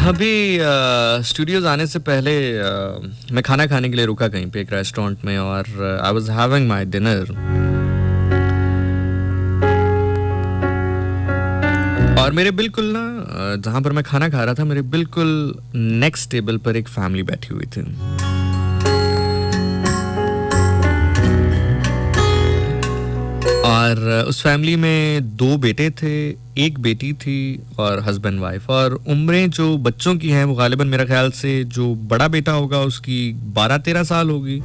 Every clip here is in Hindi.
अभी स्टूडियोज आने से पहले मैं खाना खाने के लिए रुका कहीं पे एक रेस्टोरेंट में और I was having my dinner और मेरे बिल्कुल ना जहाँ पर मैं खाना खा रहा था मेरे बिल्कुल नेक्स्ट टेबल पर एक फैमिली बैठी हुई थी। और उस फैमिली में 2 बेटे थे, एक बेटी थी और हस्बैंड वाइफ। और उम्रें जो बच्चों की हैं वो गालिबन मेरा ख्याल से जो बड़ा बेटा होगा उसकी 12-13 साल होगी,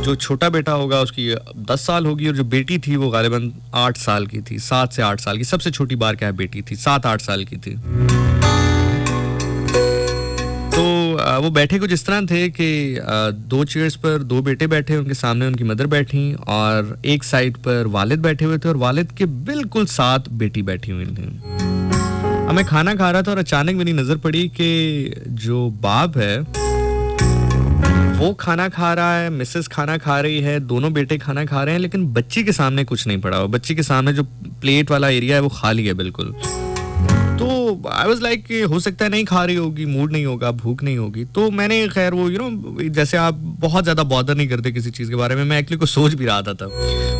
जो छोटा बेटा होगा उसकी 10 साल होगी और जो बेटी थी वो गालिबन 8 साल की थी, 7 से 8 साल की। सबसे छोटी बार क्या है बेटी थी, 7-8 साल की थी। तो वो बैठे कुछ इस तरह थे कि 2 चेयर्स पर 2 बेटे बैठे, उनके सामने उनकी मदर बैठी और एक साइड पर वालिद बैठे हुए थे और वालिद के बिल्कुल साथ बेटी बैठी हुई थी। अब मैं खाना खा रहा था और अचानक मेरी नजर पड़ी कि जो बाप है वो खाना खा रहा है, मिसेस खाना खा रही है, दोनों बेटे खाना खा रहे हैं, लेकिन बच्ची के सामने कुछ नहीं पड़ा। बच्ची के सामने जो प्लेट वाला एरिया है वो खाली है बिल्कुल। तो आई वाज लाइक कि हो सकता है नहीं खा रही होगी, मूड नहीं होगा, भूख नहीं होगी। तो मैंने खैर वो जैसे आप बहुत ज्यादा बॉदर नहीं करते किसी चीज के बारे में, मैं एक्चुअली को सोच भी रहा था तब।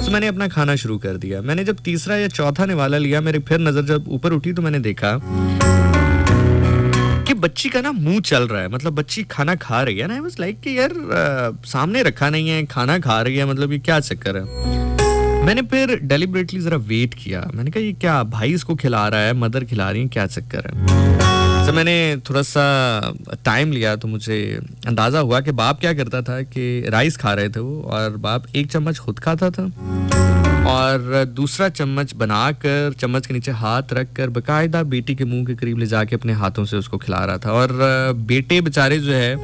तो मैंने अपना खाना शुरू कर दिया। मैंने जब तीसरा या चौथा निवाला लिया, मेरी फिर नजर जब ऊपर उठी तो मैंने देखा कि बच्ची का ना मुंह चल रहा है, मतलब बच्ची खाना खा रही है ना। आई वाज लाइक कि यार सामने रखा नहीं है, खाना खा रही है, मतलब ये क्या चक्कर है। मैंने फिर डेलिबरेटली जरा वेट किया। मैंने कहा ये क्या भाई इसको खिला रहा है, मदर खिला रही है, क्या चक्कर है। जब मैंने थोड़ा सा टाइम लिया तो मुझे अंदाजा हुआ कि बाप क्या करता था कि राइस खा रहे थे वो, और बाप एक चम्मच खुद खाता था और दूसरा चम्मच बनाकर चम्मच के नीचे हाथ रखकर बकायदा बेटी के मुंह के करीब ले जाके अपने हाथों से उसको खिला रहा था। और बेटे बेचारे जो है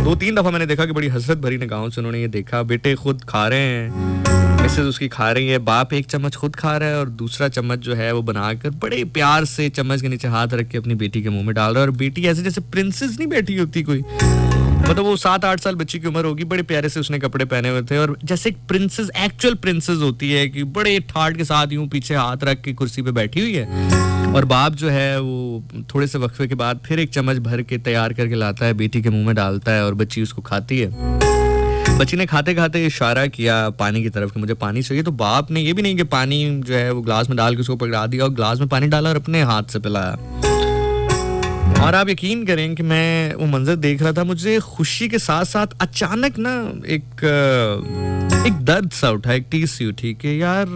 2-3 दफा मैंने देखा कि बड़ी हसरत भरी निगाहों से उन्होंने ये देखा। बेटे खुद खा रहे हैं, मिसेस उसकी खा रही है, बाप एक चम्मच खुद खा रहा है और दूसरा चम्मच जो है वो बनाकर बड़े प्यार से चम्मच के नीचे हाथ रख के अपनी बेटी के मुंह में डाल रहा है। और बेटी ऐसे जैसे प्रिंसेस नहीं बैठी होती कोई, मतलब वो 7-8 साल बच्ची की उम्र होगी, बड़े प्यारे से उसने कपड़े पहने हुए थे और जैसे एक प्रिंसेस, एक्चुअल प्रिंसेस होती है कि बड़े ठाट के साथ यूं पीछे हाथ रख के कुर्सी पे बैठी हुई है। और बाप जो है वो थोड़े से वक्फे के बाद फिर एक चम्मच भर के तैयार करके लाता है, बेटी के मुंह में डालता है और बच्ची उसको खाती है। बच्ची ने खाते खाते इशारा किया पानी की तरफ कि मुझे पानी चाहिए। तो बाप ने ये भी नहीं कि पानी जो है वो ग्लास में डाल के उसको पकड़ा दिया और ग्लास में पानी डाला और अपने हाथ से पिलाया। और आप यकीन करें कि मैं वो मंजर देख रहा था, मुझे खुशी के साथ साथ अचानक ना एक दर्द सा उठा, एक टीस सी उठी कि यार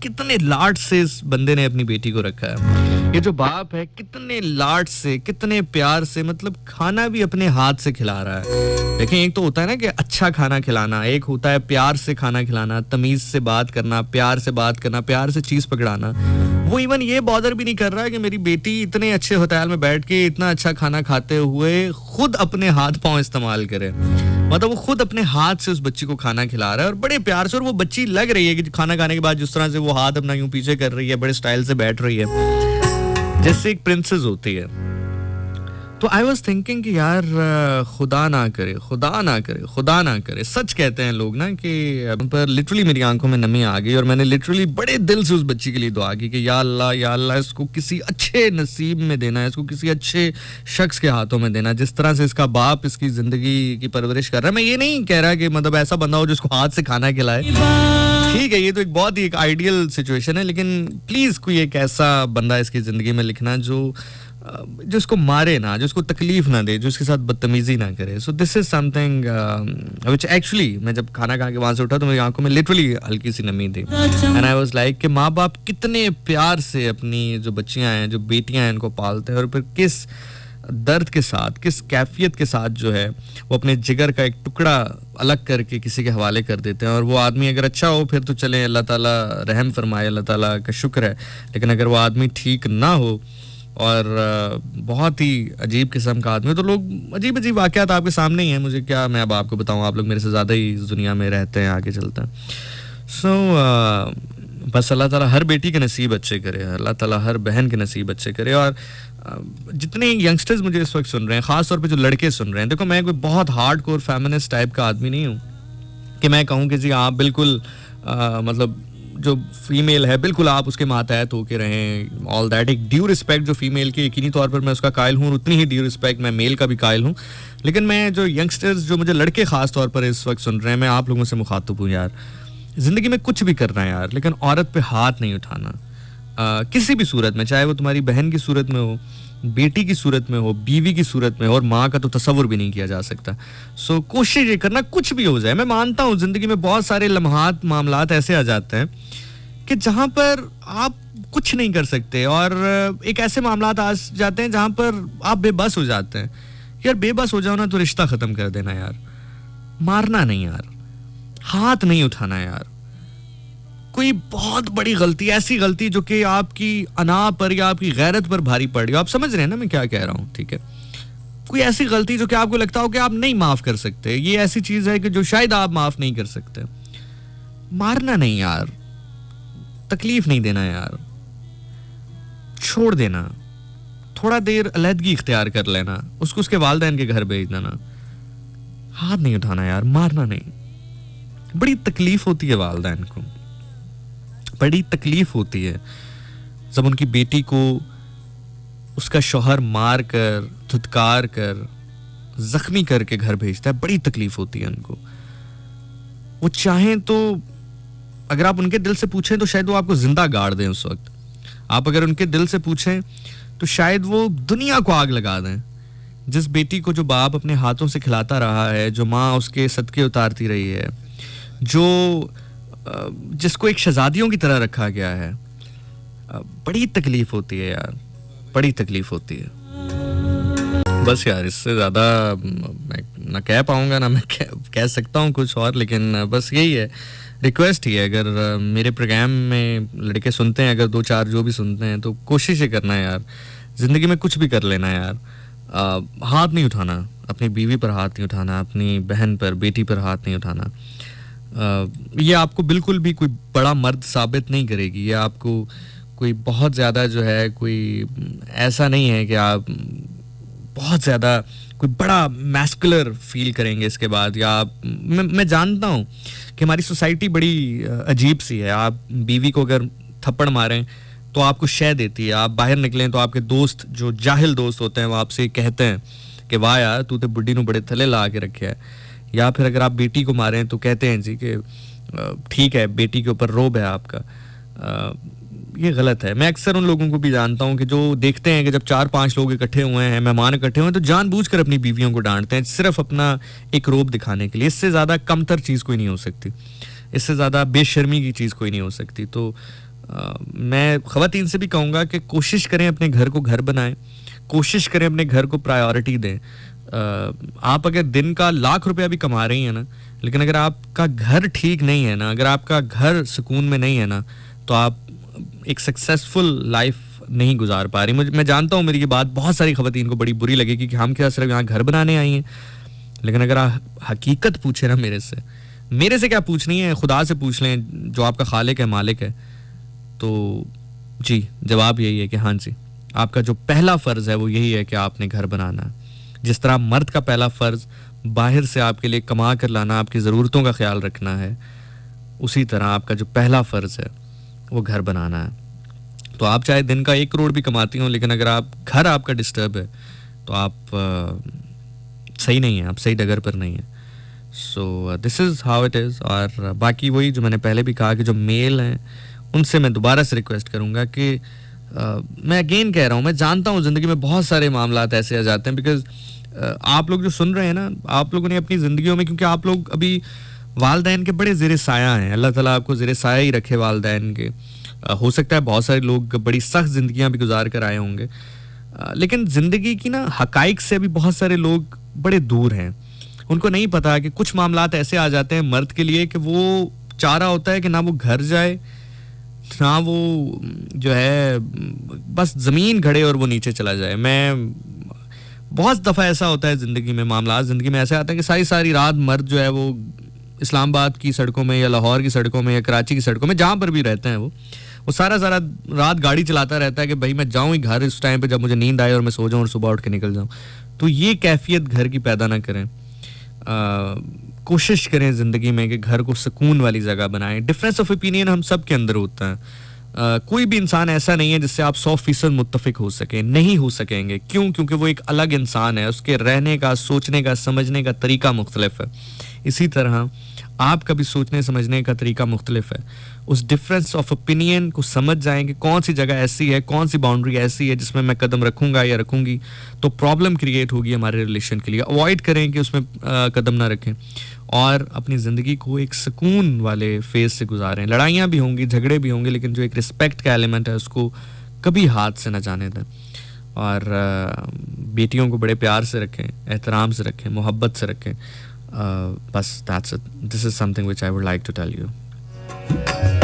कितने लाड से इस बंदे ने अपनी बेटी को रखा है। ये जो बाप है कितने लाड से, कितने प्यार से, मतलब खाना भी अपने हाथ से खिला रहा है। देखिए एक तो होता है ना कि अच्छा खाना खिलाना, एक होता है प्यार से खाना खिलाना, तमीज से बात करना, प्यार से बात करना, प्यार से चीज पकड़ाना। वो इवन ये बॉदर भी नहीं कर रहा है कि मेरी बेटी इतने अच्छे होटल में बैठ के इतना अच्छा खाना खाते हुए खुद अपने हाथ पांव इस्तेमाल करे, मतलब वो खुद अपने हाथ से उस बच्ची को खाना खिला रहा है और बड़े प्यार से। और वो बच्ची लग रही है कि खाना खाने के बाद जिस तरह से वो हाथ अपना यूं पीछे कर रही है, बड़े स्टाइल से बैठ रही है जैसे एक प्रिंसेस होती है। तो आई वॉज थिंकिंग कि यार खुदा ना करे, खुदा ना करे, खुदा ना करे। सच कहते हैं लोग ना कि पर लिटरली मेरी आंखों में नमी आ गई और मैंने लिटरली बड़े दिल से उस बच्ची के लिए दुआ की कि या अल्लाह इसको किसी अच्छे नसीब में देना है, इसको किसी अच्छे शख्स के हाथों में देना, जिस तरह से इसका बाप इसकी जिंदगी की परवरिश कर रहा है। मैं ये नहीं कह रहा कि मतलब ऐसा बंदा हो जिसको हाथ से खाना खिलाए, ठीक है, ये तो एक बहुत ही एक आइडियल सिचुएशन है, लेकिन प्लीज कोई एक ऐसा बंदा इसकी जिंदगी में लिखना जो उसको मारे ना, जो उसको तकलीफ ना दे, जो उसके साथ बदतमीजी ना करे। So this is something which actually मैं जब खाना खा के वहां से उठा तो मेरी आंखों में लिटरली हल्की सी नमी थी एंड आई वाज लाइक कि माँ बाप कितने प्यार से अपनी जो बच्चियां हैं, जो बेटियां हैं, इनको पालते हैं और फिर किस दर्द के साथ, किस कैफियत के साथ जो है वो अपने जिगर का एक टुकड़ा अलग करके किसी के हवाले कर देते हैं। और वो आदमी अगर अच्छा हो फिर तो चले, अल्लाह ताला रहम फरमाए, अल्लाह ताला का शुक्र है, लेकिन अगर वो आदमी ठीक ना हो और बहुत ही अजीब किस्म का आदमी, तो लोग अजीब अजीब वाक़यात आपके सामने ही हैं। मुझे क्या, मैं अब आपको बताऊं, आप लोग मेरे से ज़्यादा ही इस दुनिया में रहते हैं, आगे चलते हैं। सो बस अल्लाह ताला हर बेटी के नसीब अच्छे करे, अल्लाह ताला हर बहन के नसीब अच्छे करे। और जितने यंगस्टर्स मुझे इस वक्त सुन रहे हैं, ख़ास तौर पे जो लड़के सुन रहे हैं, देखो मैं कोई बहुत हार्ड कोर फेमिनिस्ट टाइप का आदमी नहीं हूँ कि मैं कहूँ कि जी आप बिल्कुल मतलब जो फीमेल है बिल्कुल आप उसके मातहत होके रहें, ऑल दैट। एक ड्यू रिस्पेक्ट जो फीमेल की, यकीनी तौर पर मैं उसका कायल हूँ, और उतनी ही ड्यू रिस्पेक्ट मैं मेल का भी कायल हूँ। लेकिन मैं जो यंगस्टर्स, जो मुझे लड़के खास तौर पर इस वक्त सुन रहे हैं, मैं आप लोगों से मुखातिब हूँ यार, जिंदगी में कुछ भी करना है यार, लेकिन औरत पे हाथ नहीं उठाना किसी भी सूरत में, चाहे वो तुम्हारी बहन की सूरत में हो, बेटी की सूरत में हो, बीवी की सूरत में हो, और माँ का तो तसव्वुर भी नहीं किया जा सकता। सो कोशिश ये करना कुछ भी हो जाए। मैं मानता हूँ जिंदगी में बहुत सारे लम्हात, मामलात ऐसे आ जाते हैं कि जहां पर आप कुछ नहीं कर सकते, और एक ऐसे मामलात आ जाते हैं जहां पर आप बेबस हो जाते हैं। यार बेबस हो जाओ ना तो रिश्ता खत्म कर देना यार, मारना नहीं यार, हाथ नहीं उठाना यार। कोई बहुत बड़ी गलती, ऐसी गलती जो कि आपकी अना पर या आपकी गैरत पर भारी पड़ रही हो, आप समझ रहे हैं ना मैं क्या कह रहा हूं, ठीक है? कोई ऐसी गलती जो कि आपको लगता हो कि आप नहीं माफ कर सकते, ये ऐसी चीज है कि जो शायद आप माफ नहीं कर सकते, मारना नहीं यार, तकलीफ नहीं देना यार, छोड़ देना, थोड़ा देर अलहदगी इख्तियार कर लेना, उसको उसके वालिदैन के घर भेज देना, हाथ नहीं उठाना यार, मारना नहीं। बड़ी तकलीफ होती है वालिदैन को, बड़ी तकलीफ होती है जब उनकी बेटी को उसका शौहर मार कर, धुतकार कर, जख्मी करके घर भेजता है। बड़ी तकलीफ होती है उनको। वो चाहें तो, अगर आप उनके दिल से पूछें तो शायद वो आपको जिंदा गाड़ दें उस वक्त। आप अगर उनके दिल से पूछें तो शायद वो दुनिया को आग लगा दें। जिस बेटी को जो बाप अपने हाथों से खिलाता रहा है, जो माँ उसके सदके उतारती रही है, जो जिसको एक शहजादियों की तरह रखा गया है, बड़ी तकलीफ होती है यार, बड़ी तकलीफ होती है। बस यार, इससे ज़्यादा मैं ना कह पाऊंगा, ना मैं कह सकता हूँ कुछ और, लेकिन बस यही है, रिक्वेस्ट ही है। अगर मेरे प्रोग्राम में लड़के सुनते हैं, अगर 2-4 जो भी सुनते हैं, तो कोशिश ही करना है यार, ज़िंदगी में कुछ भी कर लेना है यार, हाथ नहीं उठाना, अपनी बीवी पर हाथ नहीं उठाना, अपनी बहन पर, बेटी पर हाथ नहीं उठाना। ये आपको बिल्कुल भी कोई बड़ा मर्द साबित नहीं करेगी, ये आपको कोई बहुत ज़्यादा जो है, कोई ऐसा नहीं है कि आप बहुत ज़्यादा कोई बड़ा मैस्कुलर फील करेंगे इसके बाद, या आप, मैं जानता हूँ कि हमारी सोसाइटी बड़ी अजीब सी है। आप बीवी को अगर थप्पड़ मारें तो आपको शय देती है, आप बाहर निकलें तो आपके दोस्त, जो जाहिल दोस्त होते हैं, वो आपसे कहते हैं कि वाह यार तू तो बुढ़ी नू बड़े थले ला के रखे है। या फिर अगर आप बेटी को मारें तो कहते हैं जी कि ठीक है, बेटी के ऊपर रोब है आपका। ये गलत है। मैं अक्सर उन लोगों को भी जानता हूँ कि जो देखते हैं कि जब 4-5 लोग इकट्ठे हुए हैं, मेहमान इकट्ठे हुए हैं, तो जानबूझकर अपनी बीवियों को डांटते हैं, सिर्फ अपना एक रोब दिखाने के लिए। इससे ज़्यादा कमतर चीज़ कोई नहीं हो सकती, इससे ज़्यादा बेशर्मी की चीज़ कोई नहीं हो सकती। तो मैं ख़वातीन से भी कहूँगा कि कोशिश करें अपने घर को घर बनाएं, कोशिश करें अपने घर को प्रायोरिटी दें। आप अगर दिन का लाख रुपया भी कमा रही हैं ना, लेकिन अगर आपका घर ठीक नहीं है ना, अगर आपका घर सुकून में नहीं है ना, तो आप एक सक्सेसफुल लाइफ नहीं गुजार पा रही। मैं जानता हूँ मेरी ये बात बहुत सारी ख़वातीन को बड़ी बुरी लगेगी कि हम क्या सिर्फ यहाँ घर बनाने आई हैं, लेकिन अगर आप हकीकत पूछे ना मेरे से क्या पूछनी है, खुदा से पूछ लें जो आपका खालिक है, मालिक है, तो जी जवाब यही है कि हाँ जी, आपका जो पहला फ़र्ज़ है वो यही है कि आपने घर बनाना है। जिस तरह मर्द का पहला फ़र्ज़ बाहर से आपके लिए कमा कर लाना, आपकी ज़रूरतों का ख्याल रखना है, उसी तरह आपका जो पहला फ़र्ज़ है वो घर बनाना है। तो आप चाहे दिन का 1 करोड़ भी कमाती हो, लेकिन अगर आप घर आपका डिस्टर्ब है तो आप सही नहीं है, आप सही डगर पर नहीं है। So this is how it is. और बाकी वही जो मैंने पहले भी कहा कि जो मेल हैं उनसे मैं दोबारा से रिक्वेस्ट करूँगा कि मैं अगेन कह रहा हूँ, मैं जानता हूँ ज़िंदगी में बहुत सारे मामलात ऐसे आ जाते हैं, बिकॉज आप लोग जो सुन रहे हैं ना, आप लोगों ने अपनी ज़िंदगियों में, क्योंकि आप लोग अभी वालिदैन के बड़े ज़ेरे साया हैं, अल्लाह ताला आपको ज़ेरे साया ही रखे वालिदैन के। हो सकता है बहुत सारे लोग बड़ी सख्त ज़िंदगियाँ भी गुजार कर आए होंगे, लेकिन ज़िंदगी की ना हकाइक से अभी बहुत सारे लोग बड़े दूर हैं। उनको नहीं पता कि कुछ मामलात ऐसे आ जाते हैं मर्द के लिए कि वो चाह रहा होता है कि ना वो घर जाए, ना वो जो है बस ज़मीन घड़े और वो नीचे चला जाए। मैं बहुत दफ़ा ऐसा होता है ज़िंदगी में, मामला ज़िंदगी में ऐसे आते हैं कि सारी सारी रात मर्द जो है वो इस्लामाबाद की सड़कों में या लाहौर की सड़कों में या कराची की सड़कों में, जहाँ पर भी रहते हैं, वो सारा रात गाड़ी चलाता रहता है कि भाई मैं जाऊँ ही घर इस टाइम पे जब मुझे नींद आए और मैं सो जाऊँ और सुबह उठ के निकल जाऊँ। तो ये कैफियत घर की पैदा ना करें। कोशिश करें ज़िंदगी में कि घर को सुकून वाली जगह बनाएं। डिफरेंस ऑफ ओपिनियन हम सब के अंदर होता है। कोई भी इंसान ऐसा नहीं है जिससे आप 100% मुत्तफिक हो सकें, नहीं हो सकेंगे। क्यों? क्योंकि वो एक अलग इंसान है, उसके रहने का, सोचने का, समझने का तरीका मुख्तलिफ है। इसी तरह आपका भी सोचने समझने का तरीका मुख्तलिफ है। उस डिफरेंस ऑफ ओपिनियन को समझ जाएंगे, कौन सी जगह ऐसी है, कौन सी बाउंड्री ऐसी है जिसमें मैं कदम रखूंगा या रखूंगी तो प्रॉब्लम क्रिएट होगी हमारे रिलेशन के लिए। अवॉइड करें कि उसमें कदम ना रखें और अपनी ज़िंदगी को एक सुकून वाले फेज से गुजारें। लड़ाइयाँ भी होंगी, झगड़े भी होंगे, लेकिन जो एक रिस्पेक्ट का एलिमेंट है उसको कभी हाथ से न जाने दें। और बेटियों को बड़े प्यार से रखें, एहतराम से रखें, मोहब्बत से रखें। बस that's it. This is something which I would like to tell you.